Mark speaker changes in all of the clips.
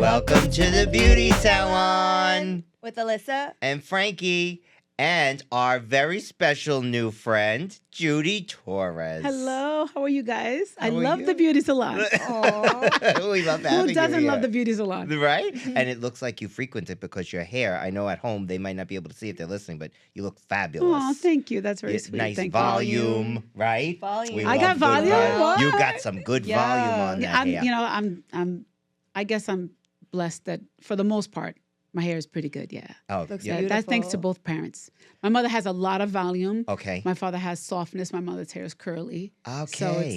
Speaker 1: Welcome to the Beauty Salon
Speaker 2: with Alyssa
Speaker 1: and Frankie and our very special new friend, Judy Torres.
Speaker 3: Hello, how are you guys? I
Speaker 1: How are
Speaker 3: love
Speaker 1: you?
Speaker 3: the Beauty Salon.
Speaker 1: We love having
Speaker 3: Who
Speaker 1: you
Speaker 3: doesn't
Speaker 1: here.
Speaker 3: love the Beauty Salon?
Speaker 1: Right? And it looks like you frequent it because your hair, I know at home they might not be able to see if they're listening, but you look fabulous.
Speaker 3: Oh, thank you. That's very
Speaker 1: Yeah,
Speaker 3: sweet.
Speaker 1: nice
Speaker 3: thank
Speaker 1: volume, right?
Speaker 2: Volume.
Speaker 1: We
Speaker 3: I
Speaker 1: love
Speaker 3: got
Speaker 1: good
Speaker 3: volume? What?
Speaker 1: You got some good
Speaker 2: Yeah.
Speaker 1: volume on
Speaker 3: you.
Speaker 1: that hair.
Speaker 3: I guess I'm blessed that for the most part, my hair is pretty good. Yeah.
Speaker 1: Oh,
Speaker 2: Looks
Speaker 1: yeah.
Speaker 2: beautiful.
Speaker 3: That's thanks to both parents. My mother has a lot of volume.
Speaker 1: Okay.
Speaker 3: My father has softness. My mother's hair is curly.
Speaker 1: Okay.
Speaker 3: So it's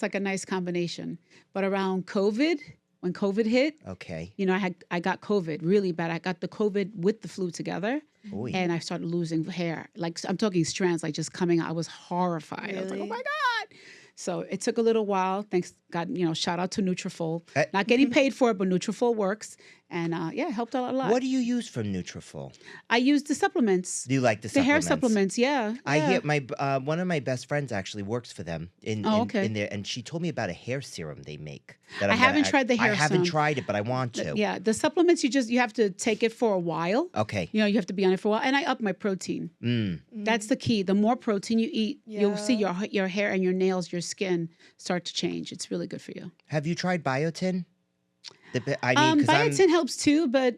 Speaker 3: like a nice combination. But around COVID, when COVID hit,
Speaker 1: Okay.
Speaker 3: you know, I got COVID really bad. I got the COVID with the flu together.
Speaker 1: Oy.
Speaker 3: And I started losing hair. Like I'm talking strands, like just coming out. I was horrified. I was like, oh
Speaker 2: Really?
Speaker 3: my God. So it took a little while. Thanks God, shout out to Nutrafol.
Speaker 1: Eh.
Speaker 3: Not getting paid for it, but Nutrafol works. And it helped out a lot.
Speaker 1: What do you use from Nutrafol?
Speaker 3: I use the supplements.
Speaker 1: Do you like the
Speaker 3: The hair
Speaker 1: supplements?
Speaker 3: supplements, yeah.
Speaker 1: I
Speaker 3: yeah.
Speaker 1: hear my one of my best friends actually works for them in there, and she told me about a hair serum they make. That
Speaker 3: I
Speaker 1: I'm gonna
Speaker 3: haven't tried the hair
Speaker 1: I haven't
Speaker 3: serum.
Speaker 1: tried it, but I want to.
Speaker 3: Yeah, the supplements you have to take it for a while.
Speaker 1: Okay.
Speaker 3: You have to be on it for a while. And I up my protein. That's the key. The more protein you eat, you'll see your hair and your nails, your skin start to change. It's really good for you.
Speaker 1: Have you tried biotin? I mean, 'cause
Speaker 3: Biotin helps too, but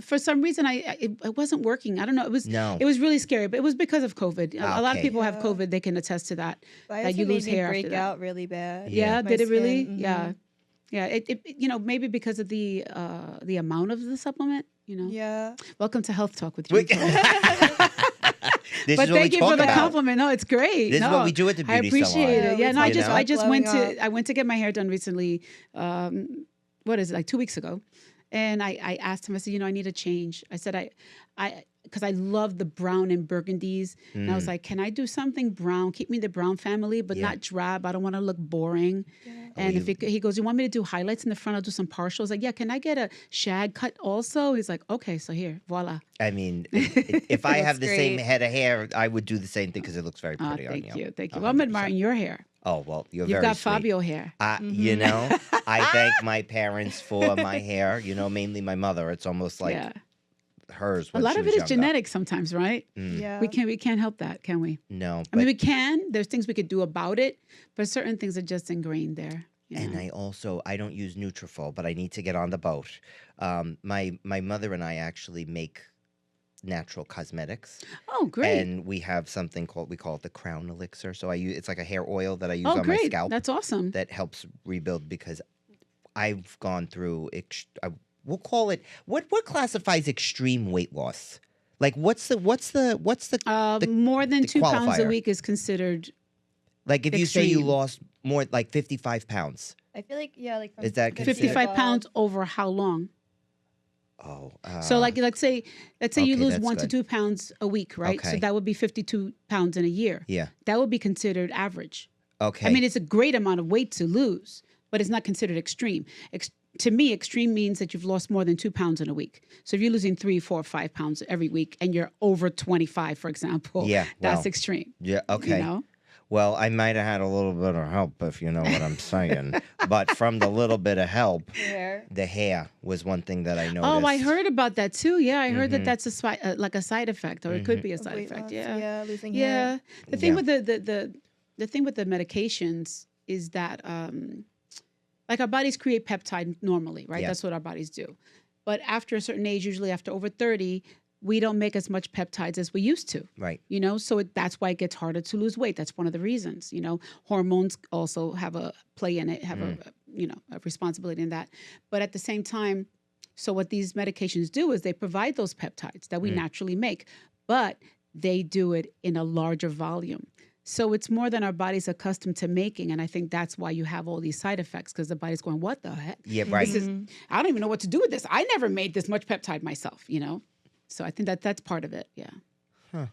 Speaker 3: for some reason it wasn't working. I don't know. It was
Speaker 1: No.
Speaker 3: It was really scary, but it was because of COVID. A lot of
Speaker 1: Okay.
Speaker 3: people have
Speaker 2: Yeah.
Speaker 3: COVID. They can attest to that.
Speaker 2: Biotin
Speaker 3: you lose
Speaker 2: made me
Speaker 3: hair
Speaker 2: break
Speaker 3: after that.
Speaker 2: out really bad.
Speaker 3: Yeah,
Speaker 2: My
Speaker 3: did it really?
Speaker 2: skin,
Speaker 3: Yeah, yeah. It maybe because of the amount of the supplement.
Speaker 2: Yeah.
Speaker 3: Welcome to Health Talk with
Speaker 1: Wait.
Speaker 3: Judy.
Speaker 1: This
Speaker 3: But
Speaker 1: is what
Speaker 3: thank
Speaker 1: we
Speaker 3: you
Speaker 1: talk
Speaker 3: for the
Speaker 1: about.
Speaker 3: compliment. No, it's great.
Speaker 1: This is what we do at the
Speaker 3: I
Speaker 1: beauty
Speaker 3: appreciate
Speaker 1: salon.
Speaker 3: it. Yeah, no,
Speaker 2: You know?
Speaker 3: I just went
Speaker 2: Glowing
Speaker 3: to get my hair done recently. What is it, like 2 weeks ago? And I asked him, I said, I need a change. I said, because I love the brown and burgundies. And I was like, can I do something brown? Keep me in the brown family, but
Speaker 1: Yeah.
Speaker 3: not drab. I don't want to look boring.
Speaker 2: Yeah.
Speaker 3: And he goes, you want me to do highlights in the front? I'll do some partials. I was like, yeah, can I get a shag cut also? He's like, okay, so here, voila.
Speaker 1: I mean, if I have the
Speaker 2: looks
Speaker 1: same
Speaker 2: great.
Speaker 1: head of hair, I would do the same thing because it looks very
Speaker 3: Oh,
Speaker 1: pretty on you.
Speaker 3: thank you. Thank you. Well, I'm admiring your hair.
Speaker 1: Oh well, you're
Speaker 3: You've
Speaker 1: very
Speaker 3: got
Speaker 1: sweet.
Speaker 3: Fabio hair.
Speaker 1: You know, I thank my parents for my hair. Mainly my mother. It's almost like
Speaker 3: Yeah.
Speaker 1: hers.
Speaker 3: A
Speaker 1: When
Speaker 3: lot
Speaker 1: she
Speaker 3: of
Speaker 1: was
Speaker 3: it is
Speaker 1: younger.
Speaker 3: genetic sometimes, right?
Speaker 2: Yeah.
Speaker 3: We can't help that, can we?
Speaker 1: No,
Speaker 3: I
Speaker 1: but
Speaker 3: mean, we can. There's things we could do about it, but certain things are just ingrained there.
Speaker 1: and I don't use Nutrafol, but I need to get on the boat. My mother and I actually make natural cosmetics,
Speaker 3: Oh, great.
Speaker 1: and we have something we call it the Crown Elixir. So it's like a hair oil that I use
Speaker 3: Oh,
Speaker 1: on my
Speaker 3: great.
Speaker 1: scalp
Speaker 3: That's awesome.
Speaker 1: that helps rebuild because I've gone through. We'll call it what classifies extreme weight loss. Like what's the
Speaker 3: More than
Speaker 1: the
Speaker 3: 2 pounds a
Speaker 1: qualifier.
Speaker 3: week is considered.
Speaker 1: like if you say you
Speaker 3: Extreme.
Speaker 1: lost more like 55 pounds?
Speaker 2: I feel like, like from
Speaker 1: Is that
Speaker 2: 50
Speaker 1: considered-
Speaker 3: 55
Speaker 2: above.
Speaker 3: pounds over how long?
Speaker 1: Oh,
Speaker 3: So like let's say you
Speaker 1: okay,
Speaker 3: lose
Speaker 1: that's
Speaker 3: 1 to
Speaker 1: good.
Speaker 3: 2 pounds a week, right? So
Speaker 1: Okay.
Speaker 3: that would be 52 pounds in a year.
Speaker 1: yeah.
Speaker 3: That would be considered average.
Speaker 1: Okay.
Speaker 3: I mean, it's a great amount of weight to lose, but it's not considered extreme. To me, extreme means that you've lost more than 2 pounds in a week. So if you're losing 3, 4, 5 pounds every week and you're over 25, for example,
Speaker 1: Yeah,
Speaker 3: that's
Speaker 1: well,
Speaker 3: extreme.
Speaker 1: yeah. Okay.
Speaker 3: You know?
Speaker 1: Well, I might have had a little bit of help, if you know what I'm saying. But from the little bit of help,
Speaker 2: Hair.
Speaker 1: the hair was one thing that I noticed.
Speaker 3: Oh, I heard about that too. Yeah, I heard
Speaker 1: Mm-hmm.
Speaker 3: that that's like a side effect, or it could be a side
Speaker 2: Weight
Speaker 3: effect.
Speaker 2: loss,
Speaker 3: Yeah,
Speaker 2: Yeah, losing
Speaker 3: yeah.
Speaker 2: hair.
Speaker 3: The thing
Speaker 1: Yeah.
Speaker 3: with the thing with the medications is that like our bodies create peptide normally, right?
Speaker 1: Yeah.
Speaker 3: That's what our bodies do. But after a certain age, usually after over 30, we don't make as much peptides as we used to.
Speaker 1: Right.
Speaker 3: So that's why it gets harder to lose weight. That's one of the reasons. Hormones also have a play in it, have a responsibility in that. But at the same time, so what these medications do is they provide those peptides that we naturally make, but they do it in a larger volume. So it's more than our body's accustomed to making. And I think that's why you have all these side effects, because the body's going, what the heck?
Speaker 1: Yeah, right.
Speaker 3: I don't even know what to do with this. I never made this much peptide myself, So I think that's part of it. Yeah.
Speaker 1: Huh.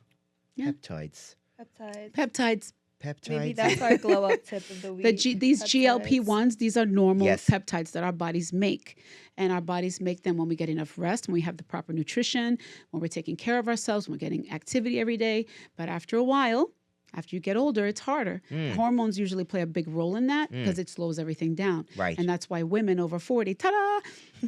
Speaker 3: Yeah.
Speaker 1: Peptides.
Speaker 2: Peptides.
Speaker 3: Peptides.
Speaker 1: Peptides.
Speaker 2: Maybe that's our glow up tip of the week.
Speaker 3: These
Speaker 2: Peptides.
Speaker 3: GLP-1s, these are normal
Speaker 1: Yes.
Speaker 3: peptides that our bodies make. And our bodies make them when we get enough rest, when we have the proper nutrition, when we're taking care of ourselves, when we're getting activity every day. But after a while, After you get older, it's harder. Hormones usually play a big role in that because it slows everything down.
Speaker 1: Right.
Speaker 3: And that's why women over 40,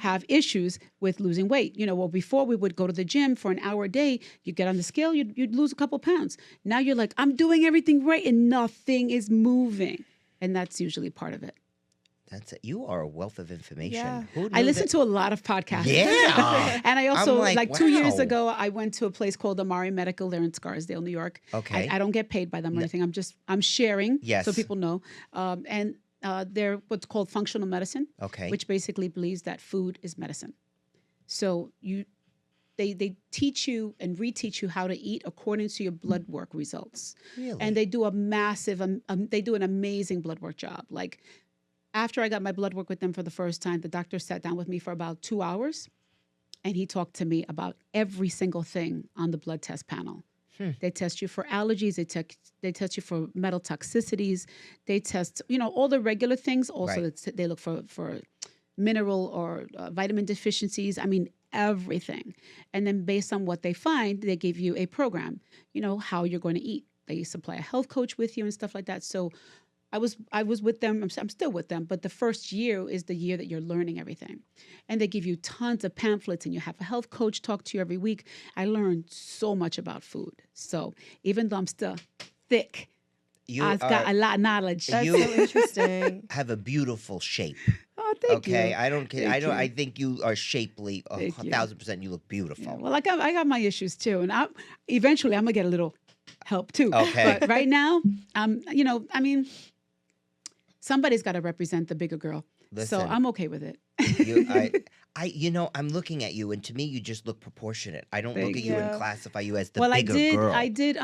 Speaker 3: have issues with losing weight. Well, before we would go to the gym for an hour a day, you get on the scale, you'd lose a couple pounds. Now you're like, I'm doing everything right and nothing is moving. And that's usually part of it.
Speaker 1: You are a wealth of information.
Speaker 2: Yeah.
Speaker 1: Who knew
Speaker 3: I listen
Speaker 1: that?
Speaker 3: to a lot of podcasts.
Speaker 1: Yeah.
Speaker 3: And I also,
Speaker 1: I'm like,
Speaker 3: 2 years
Speaker 1: wow.
Speaker 3: ago, I went to a place called Amari Medical there in Scarsdale, New York.
Speaker 1: Okay.
Speaker 3: I don't get paid by them or anything. I'm sharing
Speaker 1: Yes.
Speaker 3: so people know. And they're what's called functional medicine,
Speaker 1: Okay.
Speaker 3: which basically believes that food is medicine. So they teach you and reteach you how to eat according to your blood work results.
Speaker 1: Really?
Speaker 3: And they do they do an amazing blood work job. Like, after I got my blood work with them for the first time, the doctor sat down with me for about 2 hours, and he talked to me about every single thing on the blood test panel. They test you for allergies. They test you for metal toxicities. They test, all the regular things. Also,
Speaker 1: Right.
Speaker 3: they look for mineral or vitamin deficiencies. I mean, everything. And then based on what they find, they give you a program, how you're going to eat. They supply a health coach with you and stuff like that. So I was with them. I'm still with them. But the first year is the year that you're learning everything. And they give you tons of pamphlets and you have a health coach talk to you every week. I learned so much about food. So even though I'm still thick, I've got a lot of knowledge.
Speaker 2: That's
Speaker 1: You-
Speaker 2: so interesting.
Speaker 1: have a beautiful shape.
Speaker 3: Oh, thank you.
Speaker 1: Okay, I don't.
Speaker 3: Thank you.
Speaker 1: I think you are shapely.
Speaker 3: Thank you.
Speaker 1: 1,000%. You look beautiful.
Speaker 3: Yeah, well, I got my issues too. And eventually I'm going to get a little help too.
Speaker 1: Okay.
Speaker 3: But right now, somebody's got to represent the bigger girl.
Speaker 1: Listen.
Speaker 3: So I'm okay with it.
Speaker 1: I'm looking at you, and to me, you just look proportionate. I don't
Speaker 3: Thank
Speaker 1: look at you and
Speaker 2: you.
Speaker 1: classify you as the
Speaker 3: Well,
Speaker 1: bigger girl.
Speaker 3: I did.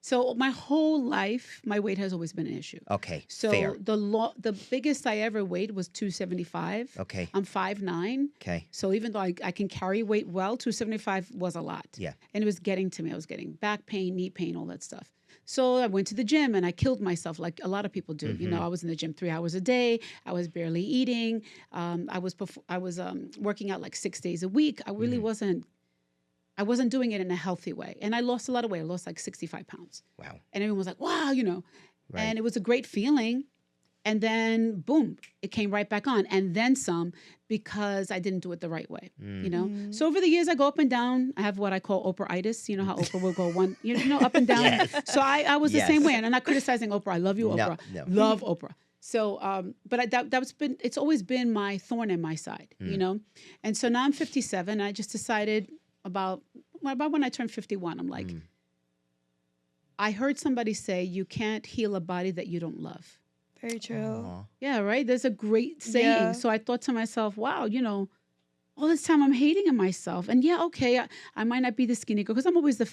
Speaker 3: So my whole life, my weight has always been an issue.
Speaker 1: Okay,
Speaker 3: So
Speaker 1: fair.
Speaker 3: the biggest I ever weighed was 275.
Speaker 1: Okay,
Speaker 3: I'm 5'9".
Speaker 1: okay.
Speaker 3: So even though I can carry weight well, 275 was a lot.
Speaker 1: Yeah.
Speaker 3: And it was getting to me. I was getting back pain, knee pain, all that stuff. So I went to the gym and I killed myself like a lot of people do.
Speaker 1: Mm-hmm.
Speaker 3: I was in the gym 3 hours a day. I was barely eating. I was working out like 6 days a week. I really
Speaker 1: Mm-hmm.
Speaker 3: I wasn't doing it in a healthy way. And I lost a lot of weight. I lost like 65 pounds.
Speaker 1: Wow.
Speaker 3: And everyone was like, wow,
Speaker 1: Right.
Speaker 3: And it was a great feeling. And then, boom, it came right back on. And then some, because I didn't do it the right way,
Speaker 1: Mm.
Speaker 3: So over the years, I go up and down. I have what I call Oprah-itis. You know how Oprah will go up and down.
Speaker 1: Yes.
Speaker 3: So I was the
Speaker 1: Yes.
Speaker 3: same way. And I'm not criticizing Oprah. I love you,
Speaker 1: No,
Speaker 3: Oprah.
Speaker 1: no.
Speaker 3: Love Oprah. So, it's always been my thorn in my side, And so now I'm 57. And I just decided about when I turned 51, I'm like, I heard somebody say, you can't heal a body that you don't love.
Speaker 2: Very true.
Speaker 1: Aw.
Speaker 3: Yeah, right? There's a great saying.
Speaker 2: Yeah.
Speaker 3: So I thought to myself, wow, all this time I'm hating on myself. And yeah, okay, I might not be the skinny girl because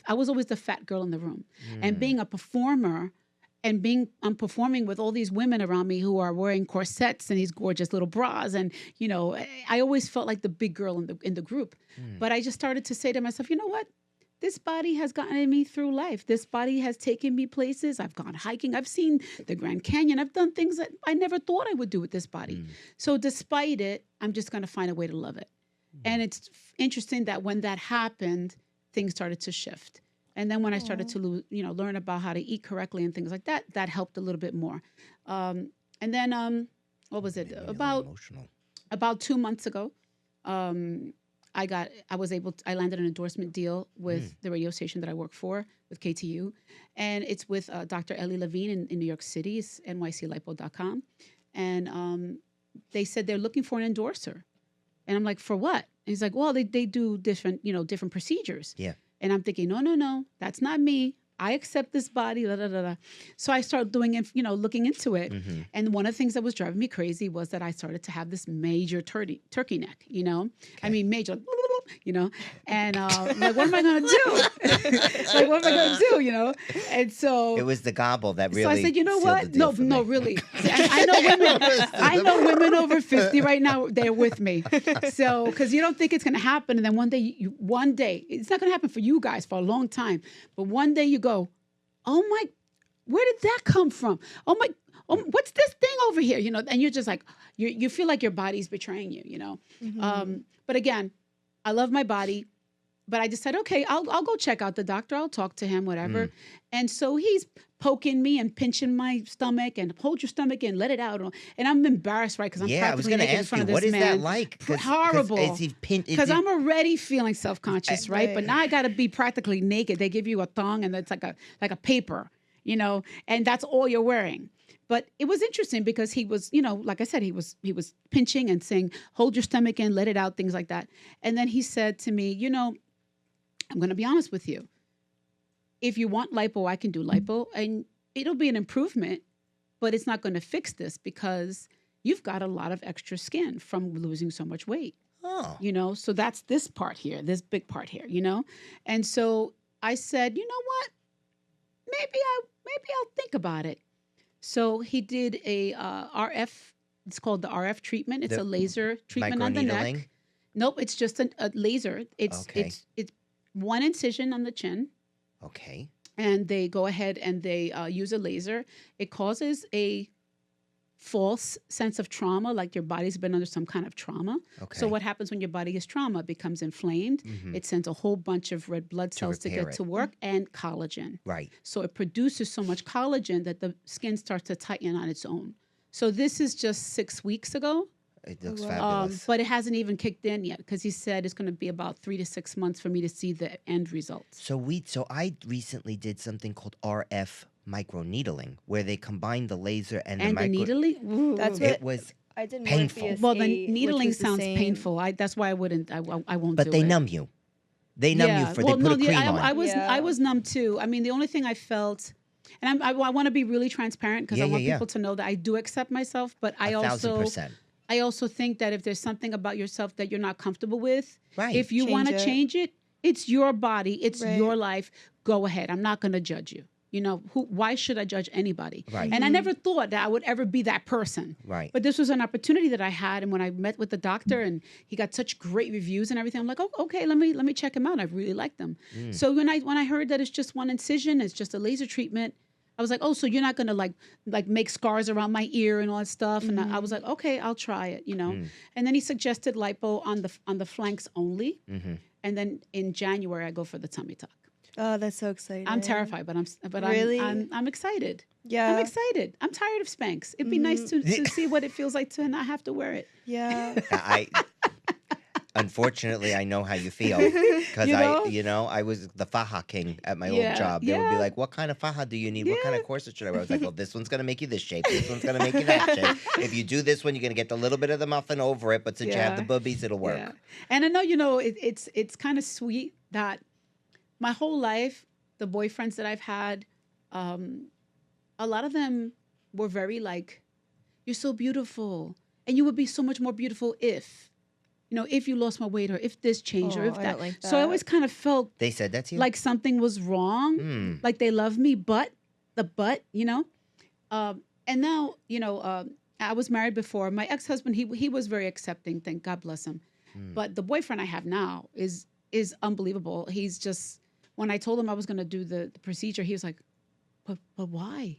Speaker 3: I was always the fat girl in the room. And being a performer and I'm performing with all these women around me who are wearing corsets and these gorgeous little bras. And, I always felt like the big girl in the group. But I just started to say to myself, you know what? This body has gotten me through life. This body has taken me places. I've gone hiking. I've seen the Grand Canyon. I've done things that I never thought I would do with this body. So despite it, I'm just going to find a way to love it. And it's interesting that when that happened, things started to shift. And then when I started to learn about how to eat correctly and things like that, that helped a little bit more. And then what was it?
Speaker 1: Made me a little emotional.
Speaker 3: About 2 months ago, I landed an endorsement deal with the radio station that I work for, with KTU. And it's with Dr. Ellie Levine in New York City. It's nyclipo.com. And they said they're looking for an endorser. And I'm like, for what? And he's like, well, they do different procedures.
Speaker 1: Yeah.
Speaker 3: And I'm thinking, no, that's not me. I accept this body, da, da, da, da. So I started doing it, looking into it.
Speaker 1: Mm-hmm.
Speaker 3: And one of the things that was driving me crazy was that I started to have this major turkey neck, I mean, major, and like, what am I going to do? Like, what am I going to do, And so
Speaker 1: It was the gobble that really.
Speaker 3: so I said, you know
Speaker 1: sealed
Speaker 3: what?
Speaker 1: the deal for
Speaker 3: No,
Speaker 1: me.
Speaker 3: really. See, I know women over 50 right now, they're with me. So, because you don't think it's going to happen. And then one day, it's not going to happen for you guys for a long time. But one day you go, oh my, where did that come from? Oh, what's this thing over here? And you're just like, you feel like your body's betraying you,
Speaker 2: Mm-hmm.
Speaker 3: But again, I love my body. but I just said, okay, I'll go check out the doctor. I'll talk to him, whatever. And so he's poking me and pinching my stomach and hold your stomach in, let it out. And I'm embarrassed, right? Because I'm
Speaker 1: Yeah, I was
Speaker 3: practically
Speaker 1: going to
Speaker 3: naked in
Speaker 1: ask
Speaker 3: front
Speaker 1: you,
Speaker 3: of this
Speaker 1: what is
Speaker 3: man.
Speaker 1: that like?
Speaker 3: Horrible. Because I'm
Speaker 1: I'm
Speaker 3: already feeling self-conscious, right? But
Speaker 2: Right.
Speaker 3: now I got to be practically naked. They give you a thong and it's like a paper, and that's all you're wearing. But it was interesting because he was, like I said, he was pinching and saying, hold your stomach in, let it out, things like that. And then he said to me, I'm going to be honest with you. If you want lipo, I can do lipo and it'll be an improvement, but it's not going to fix this because you've got a lot of extra skin from losing so much weight.
Speaker 1: Oh.
Speaker 3: So that's this part here, this big part here, And so I said, you know what? Maybe I'll think about it. So he did a RF. It's called the RF treatment. It's
Speaker 1: The
Speaker 3: a laser treatment on the
Speaker 1: microneedling?
Speaker 3: neck. Nope, it's just a laser. It's
Speaker 1: Okay.
Speaker 3: it's one incision on the chin,
Speaker 1: Okay.
Speaker 3: and they go ahead and they use a laser. It causes a false sense of trauma, like your body's been under some kind of trauma.
Speaker 1: Okay.
Speaker 3: So what happens when your body is trauma? It becomes inflamed.
Speaker 1: Mhm.
Speaker 3: It sends a whole bunch of red blood cells to
Speaker 1: repair
Speaker 3: get
Speaker 1: it.
Speaker 3: to work and collagen.
Speaker 1: Right.
Speaker 3: So it produces so much collagen that the skin starts to tighten on its own. So this is just 6 weeks ago,
Speaker 1: It looks
Speaker 2: Wow.
Speaker 1: fabulous.
Speaker 3: but it hasn't even kicked in yet because he said it's going to be about 3 to 6 months for me to see the end results.
Speaker 1: So I recently did something called RF microneedling, where they combined the laser and
Speaker 3: And
Speaker 1: the
Speaker 3: the
Speaker 1: micro.
Speaker 3: needling? Ooh.
Speaker 2: That's
Speaker 1: It
Speaker 2: what
Speaker 1: was,
Speaker 2: I did.
Speaker 1: painful.
Speaker 2: Morpheus
Speaker 3: Well, the
Speaker 2: 8, which
Speaker 3: needling
Speaker 2: was the
Speaker 3: sounds
Speaker 2: same.
Speaker 3: painful. That's why I wouldn't. I won't
Speaker 1: but
Speaker 3: do
Speaker 1: they
Speaker 3: it.
Speaker 1: numb you. They numb you for.
Speaker 3: Well,
Speaker 1: They put a
Speaker 3: no,
Speaker 1: cream
Speaker 3: I
Speaker 1: on.
Speaker 3: was
Speaker 2: Yeah.
Speaker 3: I was numb too. I mean, the only thing I felt, and I want to be really transparent because
Speaker 1: Yeah,
Speaker 3: I want
Speaker 1: yeah, yeah.
Speaker 3: people to know that I do accept myself, but I
Speaker 1: 1,000%.
Speaker 3: also think that if there's something about yourself that you're not comfortable with,
Speaker 1: Right.
Speaker 3: if you
Speaker 2: Change
Speaker 3: want to
Speaker 2: it.
Speaker 3: change it, it's your body, it's
Speaker 2: Right.
Speaker 3: your life. Go ahead. I'm not going to judge you. Why should I judge anybody?
Speaker 1: Right.
Speaker 3: And I never thought that I would ever be that person.
Speaker 1: Right.
Speaker 3: But this was an opportunity that I had, and when I met with the doctor, and he got such great reviews and everything, I'm like, oh, okay, let me check him out. I really like them. So when I heard that it's just one incision, it's just a laser treatment, I was like, oh, so you're not gonna like make scars around my ear and all that stuff? And I was like, okay, I'll try it, And then he suggested lipo on the flanks only, and then in January I go for the tummy tuck.
Speaker 2: Oh, that's so exciting.
Speaker 3: I'm terrified, but
Speaker 2: Really?
Speaker 3: I'm excited.
Speaker 2: Yeah.
Speaker 3: I'm excited. I'm tired of Spanx. It'd be nice to see what it feels like to not have to wear it.
Speaker 2: Yeah.
Speaker 1: Unfortunately, I know how you feel because I was the faja king at my old
Speaker 3: Yeah,
Speaker 1: job. They would be
Speaker 3: yeah.
Speaker 1: like, "What kind of faja do you need? What kind
Speaker 3: Yeah.
Speaker 1: of corset should I wear?" I was like, "Well, this one's gonna make you this shape. This one's gonna make you that shape. If you do this one, you're gonna get a little bit of the muffin over it, but since you have the
Speaker 3: Yeah.
Speaker 1: boobies, it'll work."
Speaker 3: Yeah. And I know, it's kind of sweet that my whole life, the boyfriends that I've had, a lot of them were very like, you're so beautiful. And you would be so much more beautiful if you lost more weight or if this changed or
Speaker 2: Oh,
Speaker 3: if
Speaker 2: I
Speaker 3: that.
Speaker 2: don't like
Speaker 3: So I
Speaker 2: that.
Speaker 3: always kind of felt
Speaker 1: They said that to you.
Speaker 3: like something was wrong,
Speaker 1: Hmm.
Speaker 3: like they love me, but and now, I was married before. My ex-husband, he was very accepting, thank God bless him. But the boyfriend I have now is unbelievable. He's just, when I told him I was going to do the procedure, he was like, but why?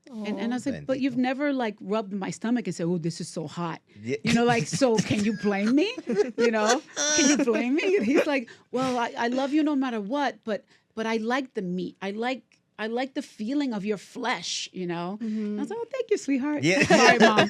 Speaker 3: And I was like, but you've never like rubbed my stomach and said, oh, this is so hot.
Speaker 1: Yeah.
Speaker 3: So can you blame me? Can you blame me? And he's like, well, I love you no matter what, but I like the meat. I like the feeling of your flesh, And I was like, oh, thank you, sweetheart.
Speaker 1: Yeah.
Speaker 3: Sorry, Mom.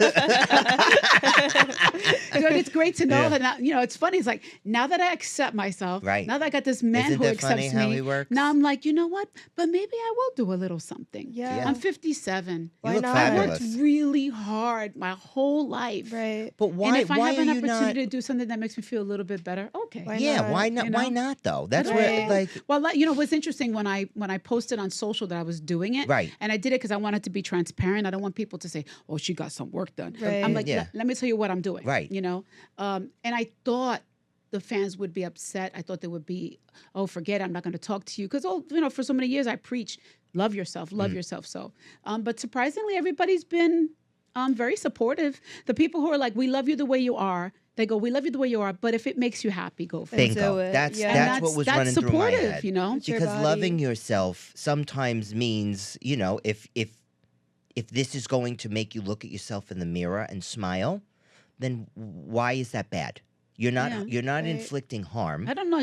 Speaker 3: It's great to know
Speaker 1: Yeah.
Speaker 3: that now, it's funny. It's like, now that I accept myself,
Speaker 1: Right.
Speaker 3: now that I got this man
Speaker 1: Isn't
Speaker 3: who
Speaker 1: that
Speaker 3: accepts
Speaker 1: funny how
Speaker 3: me,
Speaker 1: he works?
Speaker 3: now I'm like, you know what? But maybe I will do a little something.
Speaker 2: Yeah.
Speaker 3: I'm 57.
Speaker 1: You
Speaker 2: Why
Speaker 1: look
Speaker 2: not?
Speaker 3: I
Speaker 1: fabulous.
Speaker 3: worked really hard my whole life.
Speaker 2: Right.
Speaker 1: But why?
Speaker 3: And if I
Speaker 1: why
Speaker 3: have
Speaker 1: are
Speaker 3: an
Speaker 1: you
Speaker 3: opportunity
Speaker 1: not?
Speaker 3: to do something that makes me feel a little bit better, okay.
Speaker 2: Why
Speaker 1: Yeah.
Speaker 2: not?
Speaker 1: Why not?
Speaker 3: You
Speaker 1: Why
Speaker 3: know?
Speaker 1: not though? That's
Speaker 2: Right.
Speaker 1: where
Speaker 3: Well, what's interesting when I posted on social that I was doing it,
Speaker 1: Right.
Speaker 3: and I did it because I wanted to be transparent. I don't want people to say, "Oh, she got some work done."
Speaker 2: Right.
Speaker 3: I'm like,
Speaker 1: Yeah.
Speaker 3: let me tell you what I'm doing.
Speaker 1: Right.
Speaker 3: And I thought the fans would be upset. I thought they would be, oh, forget it, I'm not going to talk to you because for so many years I preach, love yourself. So, but surprisingly, everybody's been very supportive. The people who are like, we love you the way you are. They go, we love you the way you are, but if it makes you happy, go for it.
Speaker 2: Bingo.
Speaker 1: bingo.
Speaker 2: it.
Speaker 1: That's
Speaker 2: Yeah.
Speaker 1: that's what was
Speaker 3: that's
Speaker 1: running through my
Speaker 3: supportive,
Speaker 1: head.
Speaker 2: It's your
Speaker 1: Because
Speaker 2: body.
Speaker 1: loving yourself sometimes means, if this is going to make you look at yourself in the mirror and smile, then why is that bad?
Speaker 3: Yeah.
Speaker 1: You're not
Speaker 2: Right.
Speaker 1: inflicting harm.
Speaker 3: I don't know.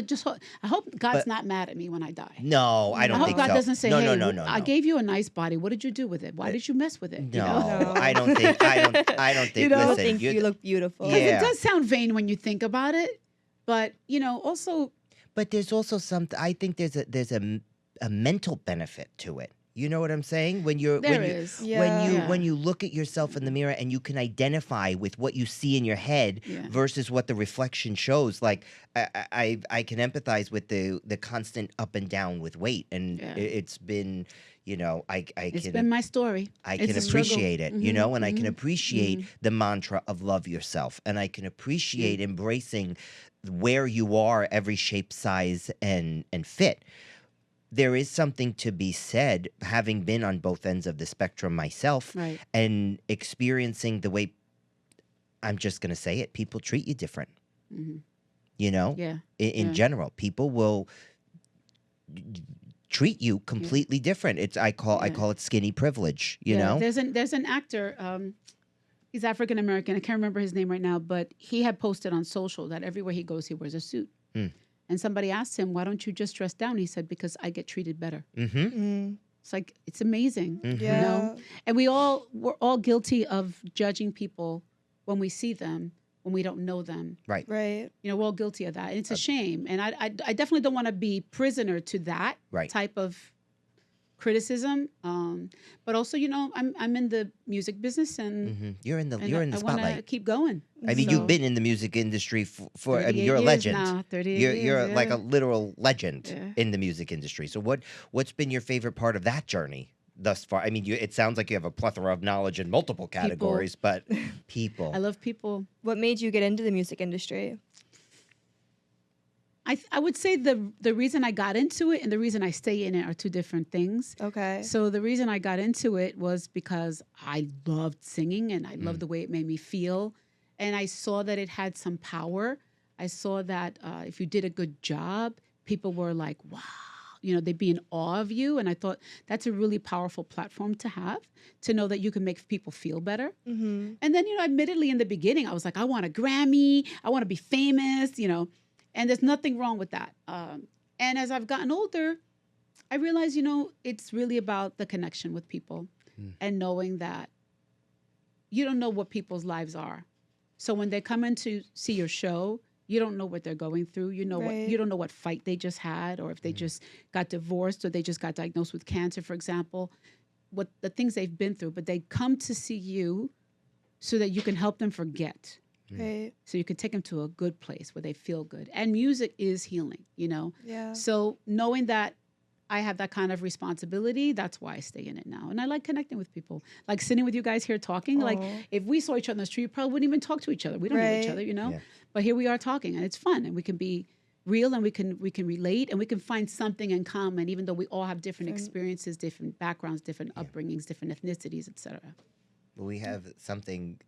Speaker 3: I hope God's
Speaker 1: But-
Speaker 3: not mad at me when I die.
Speaker 1: No, I
Speaker 3: I
Speaker 1: don't
Speaker 3: hope
Speaker 1: think
Speaker 3: God
Speaker 1: so.
Speaker 3: doesn't say,
Speaker 1: no,
Speaker 3: "Hey,
Speaker 1: no.
Speaker 3: I gave you a nice body. What did you do with it? Why did you mess with it?"
Speaker 1: No,
Speaker 3: You know?
Speaker 2: No.
Speaker 1: I don't think. I don't think.
Speaker 3: You know?
Speaker 2: I
Speaker 1: Listen,
Speaker 2: think
Speaker 1: you're
Speaker 2: you look beautiful.
Speaker 3: Because
Speaker 1: Yeah.
Speaker 3: it does sound vain when you think about it, but also
Speaker 1: but there's also something. I think a mental benefit to it. You know what I'm saying? When you're
Speaker 3: there
Speaker 1: when you
Speaker 3: is.
Speaker 2: Yeah.
Speaker 1: when you look at yourself in the mirror and you can identify with what you see in your head
Speaker 3: Yeah.
Speaker 1: versus what the reflection shows. Like I can empathize with the constant up and down with weight, and
Speaker 3: Yeah.
Speaker 1: it's been, I
Speaker 3: It's
Speaker 1: can
Speaker 3: been my story.
Speaker 1: I
Speaker 3: It's
Speaker 1: can
Speaker 3: a struggle.
Speaker 1: appreciate it,
Speaker 3: Mhm,
Speaker 1: and I can
Speaker 3: mhm,
Speaker 1: appreciate the mantra of love yourself, and I can appreciate embracing where you are, every shape, size, and fit. There is something to be said, having been on both ends of the spectrum myself,
Speaker 3: Right.
Speaker 1: and experiencing the way, I'm just going to say it, people treat you different.
Speaker 3: Mhm.
Speaker 1: In
Speaker 3: Yeah.
Speaker 1: in general, people will treat you completely different. I call it skinny privilege. You know.
Speaker 3: There's an actor. He's African American. I can't remember his name right now, but he had posted on social that everywhere he goes, he wears a suit. And somebody asked him, "Why don't you just dress down?" He said, "Because I get treated better."
Speaker 2: Mm.
Speaker 3: It's like it's amazing,
Speaker 2: Yeah.
Speaker 3: And we're all guilty of judging people when we see them, when we don't know them.
Speaker 1: Right.
Speaker 2: Right.
Speaker 3: We're all guilty of that, and it's a shame. And I definitely don't want to be prisoner to that
Speaker 1: Right.
Speaker 3: type of criticism. But also, I'm in the music business, and
Speaker 1: You're in the
Speaker 3: and
Speaker 1: you're in the
Speaker 3: I want to
Speaker 1: spotlight.
Speaker 3: keep going.
Speaker 1: I mean,
Speaker 3: So,
Speaker 1: you've been in the music industry for I mean,
Speaker 3: 38
Speaker 1: you're a
Speaker 3: years
Speaker 1: legend.
Speaker 3: now, 38
Speaker 1: You're
Speaker 3: years,
Speaker 1: like
Speaker 3: yeah.
Speaker 1: a literal legend
Speaker 3: Yeah.
Speaker 1: in the music industry. So what's been your favorite part of that journey thus far? I mean, it sounds like you have a plethora of knowledge in multiple categories, but people.
Speaker 3: I love people.
Speaker 2: What made you get into the music industry?
Speaker 3: I would say the reason I got into it and the reason I stay in it are two different things.
Speaker 2: Okay.
Speaker 3: So the reason I got into it was because I loved singing and I loved the way it made me feel. And I saw that it had some power. I saw that if you did a good job, people were like, wow, they'd be in awe of you. And I thought that's a really powerful platform to have, to know that you can make people feel better.
Speaker 2: Mm-hmm.
Speaker 3: And then, admittedly in the beginning, I was like, I want a Grammy. I want to be famous, and there's nothing wrong with that. And as I've gotten older, I realized, it's really about the connection with people and knowing that you don't know what people's lives are. So when they come in to see your show, you don't know what they're going through. You
Speaker 2: Right.
Speaker 3: don't know what fight they just had, or if they just got divorced, or they just got diagnosed with cancer, for example, what the things they've been through. But they come to see you so that you can help them forget.
Speaker 2: Right.
Speaker 3: So you can take them to a good place where they feel good. And music is healing,
Speaker 2: Yeah.
Speaker 3: So knowing that I have that kind of responsibility, that's why I stay in it now. And I like connecting with people. Like sitting with you guys here talking. Like
Speaker 2: Aw.
Speaker 3: if we saw each other on the street, we probably wouldn't even talk to each other. We don't know each
Speaker 2: Right.
Speaker 3: other,
Speaker 1: Yeah.
Speaker 3: But here we are talking, and it's fun, and we can be real, and we can relate, and we can find something in common, even though we all have different experiences, different backgrounds, different upbringings, different ethnicities, etc.
Speaker 1: We have something.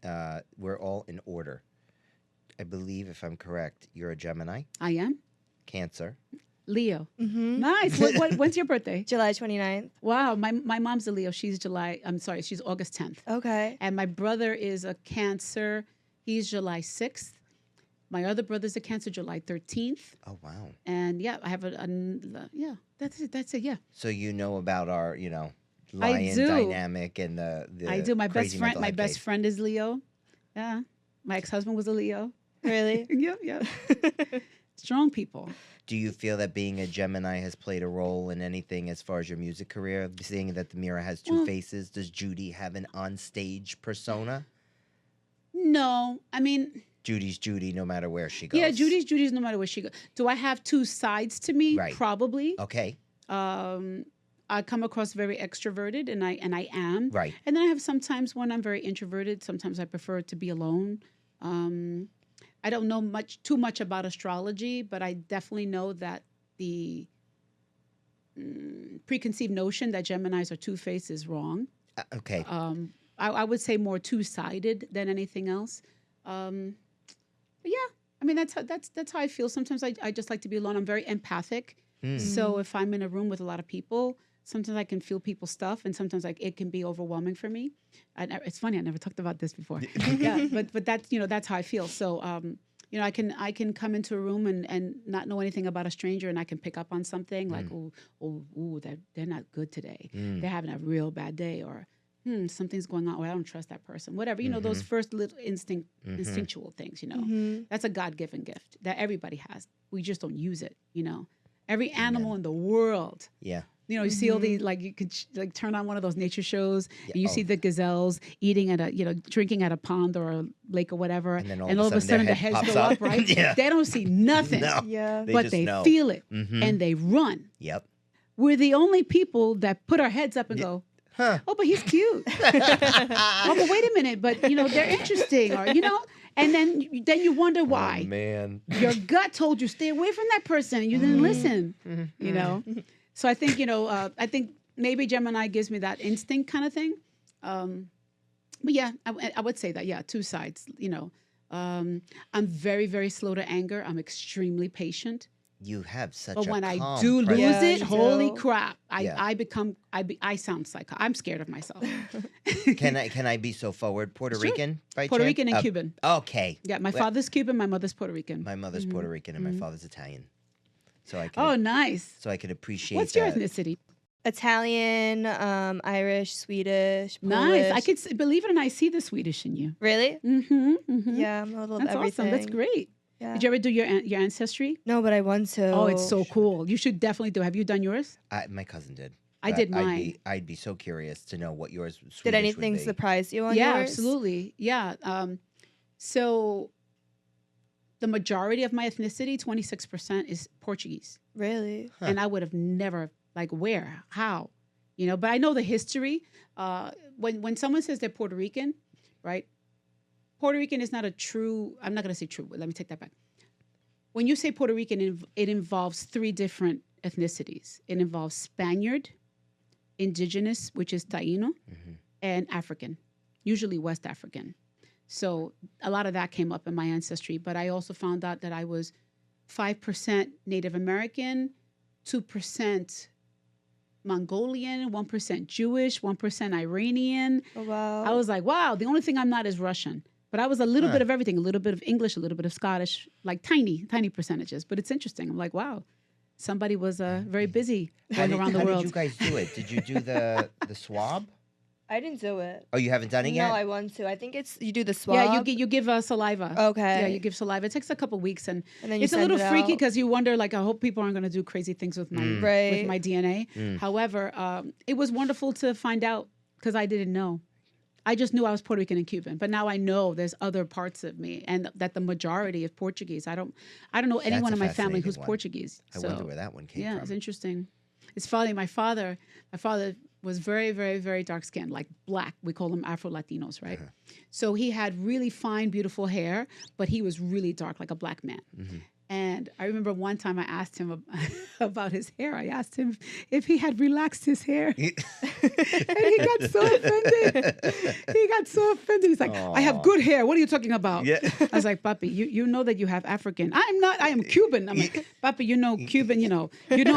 Speaker 1: We're all in order. I believe, if I'm correct, you're a Gemini,
Speaker 3: I am
Speaker 1: Cancer.
Speaker 3: Leo.
Speaker 2: Mm-hmm.
Speaker 3: Nice. When's your birthday?
Speaker 2: July 29th.
Speaker 3: Wow, my mom's a Leo. She's she's August 10th.
Speaker 2: Okay.
Speaker 3: And my brother is a Cancer. He's July 6th. My other brother's a Cancer, July 13th.
Speaker 1: Oh wow!
Speaker 3: And yeah, I have that's it. Yeah,
Speaker 1: So you know about our
Speaker 3: I
Speaker 1: lion
Speaker 3: do.
Speaker 1: dynamic and the
Speaker 3: I do. My best
Speaker 1: crazy
Speaker 3: friend,
Speaker 1: mental
Speaker 3: my
Speaker 1: head
Speaker 3: best
Speaker 1: case.
Speaker 3: friend is Leo. Yeah, my ex-husband was a Leo.
Speaker 2: Really?
Speaker 3: Yep. Strong people.
Speaker 1: Do you feel that being a Gemini has played a role in anything as far as your music career? Seeing that the mirror has two
Speaker 3: Well-
Speaker 1: faces, does Judy have an onstage persona?
Speaker 3: No, I mean,
Speaker 1: Judy's Judy, no matter where she goes.
Speaker 3: yeah, Judy's no matter where she goes. Do I have two sides to me?
Speaker 1: Right.
Speaker 3: Probably.
Speaker 1: Okay,
Speaker 3: I come across very extroverted, and I am.
Speaker 1: right.
Speaker 3: And then I have sometimes when I'm very introverted. Sometimes I prefer to be alone. I don't know too much about astrology, but I definitely know that the preconceived notion that Geminis are two-faced is wrong.
Speaker 1: Okay.
Speaker 3: I would say more two-sided than anything else. But yeah, I mean that's how I feel. Sometimes I just like to be alone. I'm very empathic, so if I'm in a room with a lot of people, sometimes I can feel people's stuff, and sometimes it can be overwhelming for me. It's funny, I never talked about this before. Yeah, but that's that's how I feel. So I can come into a room and not know anything about a stranger, and I can pick up on something like, they're not good today. They're having a real bad day, or something's going on, or I don't trust that person. Whatever, those first little instinctual things. That's a God-given gift that everybody has. We just don't use it. Every animal in the world.
Speaker 1: Yeah.
Speaker 3: You see all these, like, you could turn on one of those nature shows, and you see the gazelles eating at drinking at a pond or a lake or whatever,
Speaker 1: and then
Speaker 3: all of a sudden their heads
Speaker 1: pops
Speaker 3: go up, right?
Speaker 1: Yeah.
Speaker 3: They don't see nothing,
Speaker 1: No.
Speaker 2: Yeah.
Speaker 3: but they
Speaker 1: know.
Speaker 3: feel it, and they run.
Speaker 1: Yep.
Speaker 3: We're the only people that put our heads up and go,
Speaker 1: Huh.
Speaker 3: oh, but he's cute. Oh, but wait a minute, but they're interesting, or and then you wonder why.
Speaker 1: Oh, man.
Speaker 3: Your gut told you stay away from that person, and you didn't listen. So I think I think maybe Gemini gives me that instinct kind of thing. But yeah, I would say that, yeah, two sides. I'm very, very slow to anger. I'm extremely patient.
Speaker 1: You have such
Speaker 3: But
Speaker 1: a
Speaker 3: when I
Speaker 1: calm
Speaker 3: do lose
Speaker 1: presence.
Speaker 2: Yeah,
Speaker 3: it,
Speaker 2: you
Speaker 3: holy
Speaker 2: do.
Speaker 3: crap!
Speaker 1: Yeah.
Speaker 3: I sound psycho. I'm scared of myself.
Speaker 1: Can I be so forward? Puerto
Speaker 3: Sure.
Speaker 1: Rican, by
Speaker 3: Puerto
Speaker 1: chance?
Speaker 3: Rican and Cuban.
Speaker 1: Okay.
Speaker 3: Yeah, my
Speaker 1: Well,
Speaker 3: father's Cuban, my mother's Puerto Rican.
Speaker 1: My mother's Puerto Rican and my father's Italian. So I
Speaker 3: Oh,
Speaker 1: can
Speaker 3: nice.
Speaker 1: appreciate
Speaker 3: What's your
Speaker 1: that.
Speaker 3: ethnicity?
Speaker 2: Italian, Irish, Swedish, Polish.
Speaker 3: Nice. I could believe it, and I see the Swedish in you.
Speaker 2: Really?
Speaker 3: Mm-hmm.
Speaker 2: Yeah, I'm a little
Speaker 3: That's
Speaker 2: of everything.
Speaker 3: awesome. That's great.
Speaker 2: Yeah.
Speaker 3: Did you ever do your ancestry?
Speaker 2: No, but I want to.
Speaker 3: Oh, it's so cool. You should definitely do. Have you done yours?
Speaker 1: My cousin did.
Speaker 3: I
Speaker 1: But
Speaker 3: did mine.
Speaker 1: I'd be so curious to know what yours Swedish
Speaker 2: Did anything
Speaker 1: would be.
Speaker 2: surprise you on
Speaker 3: Yeah,
Speaker 2: yours?
Speaker 3: absolutely. Yeah. So the majority of my ethnicity, 26%, is Portuguese.
Speaker 2: Really?
Speaker 1: Huh.
Speaker 3: And I would have never, like, where, how, but I know the history. When someone says they're Puerto Rican, right? Puerto Rican is not a true, I'm not going to say true, but let me take that back. When you say Puerto Rican, it involves three different ethnicities. It involves Spaniard, indigenous, which is Taino, and African, usually West African. So a lot of that came up in my ancestry, but I also found out that I was 5% Native American, 2% Mongolian, 1% Jewish, 1% Iranian.
Speaker 2: Oh, wow.
Speaker 3: I was like, wow, the only thing I'm not is Russian. But I was a little
Speaker 1: Huh.
Speaker 3: bit of everything, a little bit of English, a little bit of Scottish, like tiny percentages. But it's interesting. I'm like, wow, somebody was very busy going around the
Speaker 1: How
Speaker 3: world.
Speaker 1: did you guys do it? Did you do the swab?
Speaker 2: I didn't do it.
Speaker 1: Oh, you haven't done it
Speaker 2: No,
Speaker 1: yet?
Speaker 2: I want to. I think it's you do the swab.
Speaker 3: Yeah, you give saliva.
Speaker 2: Okay.
Speaker 3: Yeah, you give saliva. It takes a couple weeks, and
Speaker 2: And then you
Speaker 3: it's a
Speaker 2: send
Speaker 3: little
Speaker 2: it
Speaker 3: freaky
Speaker 2: out.
Speaker 3: because you wonder, like, I hope people aren't going to do crazy things with my
Speaker 2: Right.
Speaker 3: with my DNA. However, it was wonderful to find out because I didn't know. I just knew I was Puerto Rican and Cuban, but now I know there's other parts of me, and that the majority is Portuguese. I don't know anyone in
Speaker 1: a
Speaker 3: my family who's
Speaker 1: fascinating one.
Speaker 3: Portuguese.
Speaker 1: I
Speaker 3: So,
Speaker 1: wonder where that one came
Speaker 3: yeah,
Speaker 1: from.
Speaker 3: it's interesting. It's funny. My father was very, very, very dark skinned, like black. We call them Afro Latinos, right? So he had really fine, beautiful hair, but he was really dark, like a black man. And I remember one time I asked him about his hair. I asked him if he had relaxed his hair. And he got so offended. He's like, I have good hair. What are you talking about?
Speaker 1: Yeah.
Speaker 3: I was like, Papi, you know that you have African. I'm not. I am Cuban. I'm like, Papi, Cuban, you know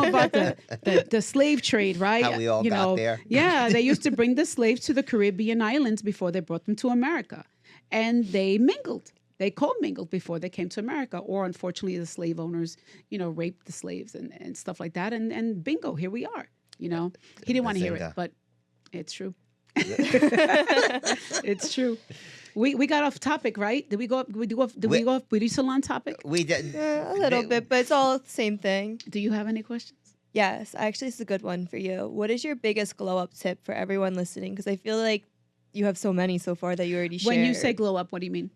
Speaker 3: about the slave trade, right?
Speaker 1: How we all got there.
Speaker 3: Yeah, they used to bring the slaves to the Caribbean islands before they brought them to America. And they mingled. They commingled before they came to America, or unfortunately, the slave owners, raped the slaves and stuff like that. And bingo, here we are. He didn't want to hear it,
Speaker 1: Bazinga.
Speaker 3: but it's true. It's true. We got off topic, right? Did we go off Beauty Salon topic?
Speaker 1: We did.
Speaker 2: A little bit, but it's all the same thing.
Speaker 3: Do you have any questions?
Speaker 2: Yes, actually, it's a good one for you. What is your biggest glow up tip for everyone listening? Because I feel like you have so many so far that you already shared.
Speaker 3: When you say glow up, what do you mean?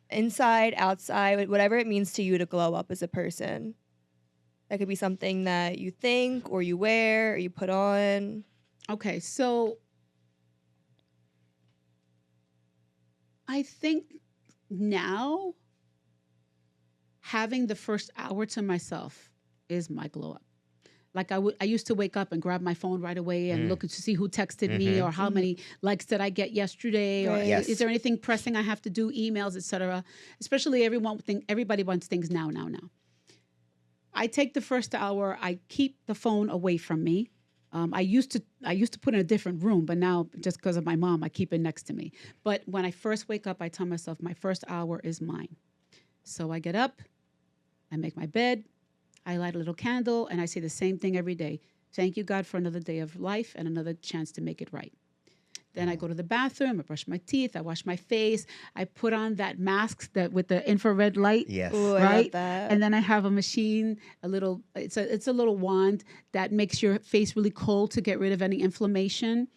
Speaker 2: Inside, outside, whatever it means to you to glow up as a person. That could be something that you think or you wear or you put on.
Speaker 3: Okay, so I think now having the first hour to myself is my glow up. Like I used to wake up and grab my phone right away and look to see who texted me or how many likes did I get yesterday or
Speaker 2: Right.
Speaker 1: Yes.
Speaker 3: is there anything pressing I have to do, emails, etc. Especially everybody wants things now. I take the first hour. I keep the phone away from me. I used to put it in a different room, but now just because of my mom, I keep it next to me. But when I first wake up, I tell myself my first hour is mine. So I get up, I make my bed, I light a little candle, and I say the same thing every day. Thank you, God, for another day of life and another chance to make it right. Then I go to the bathroom, I brush my teeth, I wash my face, I put on that mask that with the infrared light.
Speaker 1: Yes.
Speaker 2: Ooh, I love
Speaker 3: Right?
Speaker 2: that.
Speaker 3: And then I have a machine, it's a little wand that makes your face really cold to get rid of any inflammation.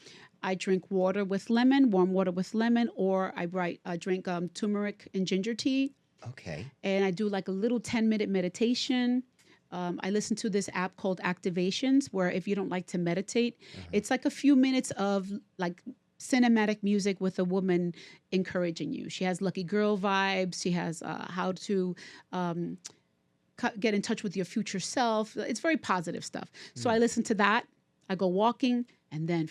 Speaker 3: I drink water with lemon, warm water with lemon, or I drink turmeric and ginger tea.
Speaker 1: Okay.
Speaker 3: And I do like a little 10-minute meditation. I listen to this app called Activations, where if you don't like to meditate, it's like a few minutes of like cinematic music with a woman encouraging you. She has lucky girl vibes. She has how to get in touch with your future self. It's very positive stuff. So I listen to that. I go walking, and then,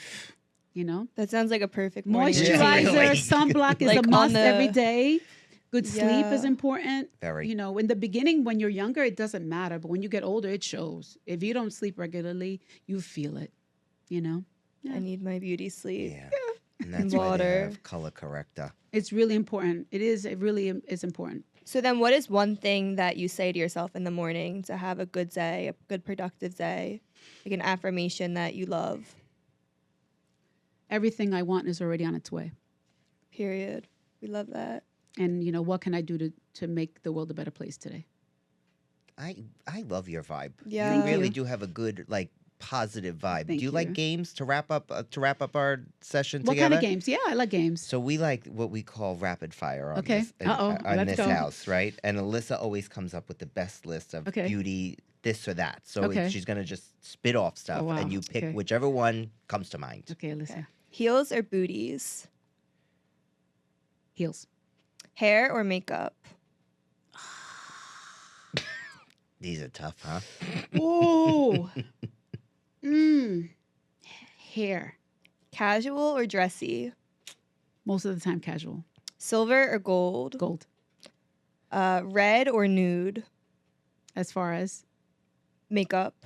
Speaker 2: That sounds like a perfect morning
Speaker 3: moisturizer,
Speaker 2: routine.
Speaker 1: really.
Speaker 3: sunblock is
Speaker 2: Like
Speaker 3: a
Speaker 2: on
Speaker 3: must
Speaker 2: the-
Speaker 3: every day. Good sleep is
Speaker 2: Yeah.
Speaker 3: important.
Speaker 1: Very.
Speaker 3: In the beginning, when you're younger, it doesn't matter. But when you get older, it shows. If you don't sleep regularly, you feel it, Yeah.
Speaker 2: I need my beauty sleep.
Speaker 1: Yeah. And that's why they
Speaker 2: Water.
Speaker 1: have color corrector.
Speaker 3: It's really important. It really is important.
Speaker 2: So then what is one thing that you say to yourself in the morning to have a good day, a good productive day? Like an affirmation that you love.
Speaker 3: Everything I want is already on its way.
Speaker 2: Period. We love that.
Speaker 3: And, what can I do to make the world a better place today?
Speaker 1: I love your vibe.
Speaker 2: Yeah.
Speaker 1: You
Speaker 2: Thank
Speaker 1: really
Speaker 3: you.
Speaker 1: do have a good positive vibe.
Speaker 3: Thank
Speaker 1: do you like
Speaker 3: you.
Speaker 1: games to wrap up our session
Speaker 3: What
Speaker 1: together?
Speaker 3: kind of games? Yeah, I like games.
Speaker 1: So we like what we call rapid fire on
Speaker 3: Okay.
Speaker 1: this,
Speaker 3: Uh-oh.
Speaker 1: on
Speaker 3: Let's
Speaker 1: this
Speaker 3: go.
Speaker 1: house, right? And Alyssa always comes up with the best list of
Speaker 3: Okay.
Speaker 1: beauty this or that. So
Speaker 3: Okay.
Speaker 1: she's gonna just spit off stuff,
Speaker 3: Oh, wow.
Speaker 1: and you pick
Speaker 3: Okay.
Speaker 1: whichever one comes to mind.
Speaker 3: Okay, Alyssa.
Speaker 2: Heels or booties?
Speaker 3: Heels.
Speaker 2: Hair or makeup?
Speaker 1: These are tough, huh?
Speaker 3: Oh. Hair.
Speaker 2: Casual or dressy?
Speaker 3: Most of the time, casual.
Speaker 2: Silver or gold?
Speaker 3: Gold.
Speaker 2: Red or nude?
Speaker 3: As far as
Speaker 2: Makeup.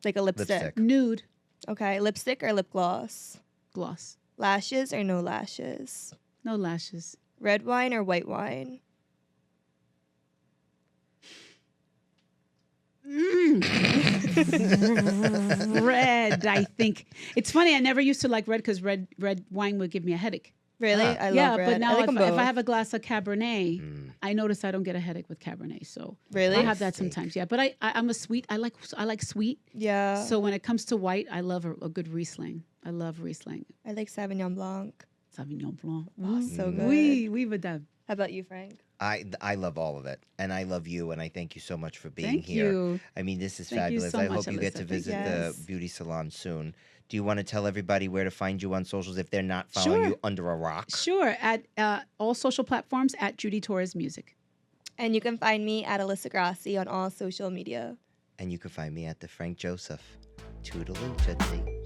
Speaker 2: Like a lipstick.
Speaker 1: Lipstick.
Speaker 3: nude,
Speaker 2: Okay. Lipstick or lip gloss?
Speaker 3: gloss.
Speaker 2: Lashes or no lashes?
Speaker 3: No lashes.
Speaker 2: Red wine or white wine?
Speaker 3: Red, I think. It's funny. I never used to like red because red wine would give me a headache.
Speaker 2: Really?
Speaker 1: Huh.
Speaker 2: I love
Speaker 3: Yeah,
Speaker 2: red.
Speaker 3: but
Speaker 2: I
Speaker 3: now
Speaker 2: like
Speaker 3: if,
Speaker 2: them
Speaker 3: if
Speaker 2: both.
Speaker 3: I have a glass of Cabernet,
Speaker 1: Mm.
Speaker 3: I notice I don't get a headache with Cabernet. So
Speaker 2: Really?
Speaker 3: I have that
Speaker 1: Steak.
Speaker 3: sometimes. Yeah, but I'm a sweet. I like sweet.
Speaker 2: Yeah.
Speaker 3: So when it comes to white, I love a good Riesling. I love Riesling.
Speaker 2: I like Sauvignon Blanc.
Speaker 3: Sauvignon Blanc.
Speaker 2: Oh, so good.
Speaker 3: Oui, madame.
Speaker 2: How about you, Frank?
Speaker 1: I love all of it, and I love you, and I thank you so much for being
Speaker 3: Thank
Speaker 1: here.
Speaker 3: you.
Speaker 1: I mean, this is
Speaker 3: Thank you
Speaker 1: fabulous.
Speaker 3: so
Speaker 1: I
Speaker 3: much,
Speaker 1: hope you get
Speaker 3: Alyssa.
Speaker 1: to
Speaker 3: Thank you.
Speaker 1: visit
Speaker 2: Yes.
Speaker 1: the beauty salon soon. Do you want to tell everybody where to find you on socials if they're not following
Speaker 3: Sure.
Speaker 1: you under a rock?
Speaker 3: Sure. At all social platforms at Judy Torres Music.
Speaker 2: And you can find me at Alyssa Grassi on all social media.
Speaker 1: And you can find me at the Frank Joseph. Toodaloo, Tootsie.